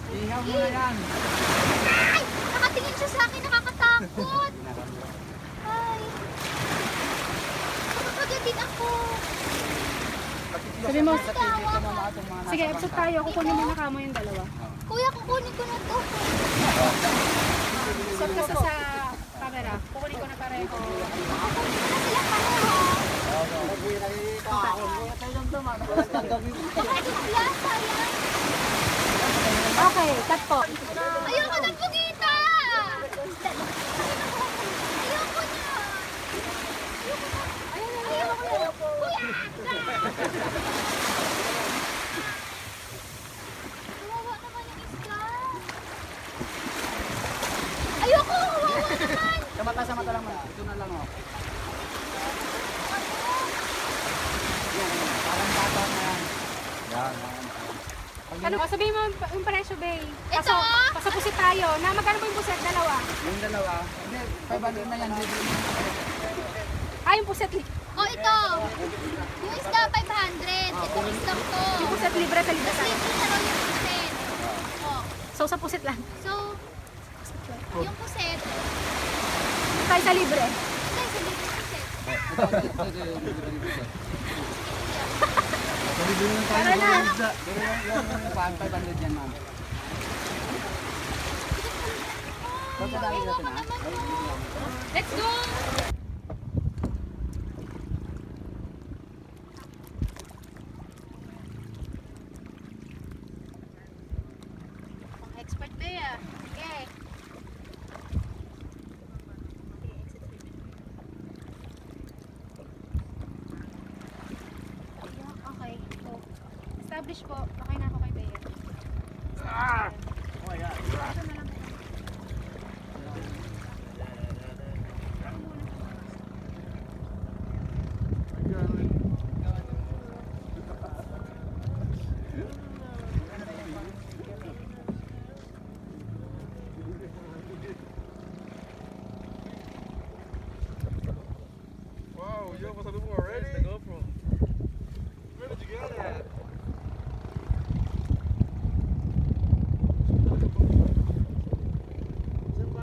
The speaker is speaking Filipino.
Ihaw mo na yan. Ay! Nakatingin siya sa akin, nakakatakot. Ay. Nakakagatin ako. Sabi mo, Tawa. sige, episode tayo. Kukunin mo na kamo yung dalawa. Kuya, kukunin ko na to. Stop ka sa camera. Kukunin ko na pareho. Kukunin ko na sila pareho. Kuya, sayang. Okay, cut po. Ayoko ng pugita! Ayoko na! Ayoko na! Kuya! Kawawa naman yung isda. Ayoko! Kawawa naman! Sa mata lang mo. Ito na lang oh. Parang bata na yan. Yan. Ano, sabihin mo yung presyo, Bay. Ito? Pasapusit tayo. Na magkano ba yung puset? Dalawa. Yung dalawa. Hindi, 500 na yan. Ah, yung puset. Oh, ito! Yung isda, 500. Itong isda to. Yung puset libre sa libre. Tapos libre na raw yung puset. Oh. So, sa puset lang. So, yung puset, Tayo sa libre. guys, hindi yung puset. Tara na. Yung 500 yan, ma'am. Pagkadali Ayoko natin, ha? naman to. Let's go! Expert ba yan? Okay. Okay. So, establish po. Okay na ako kay Bea. Oh, yeah. Ito na lang. Wow, yo, pasado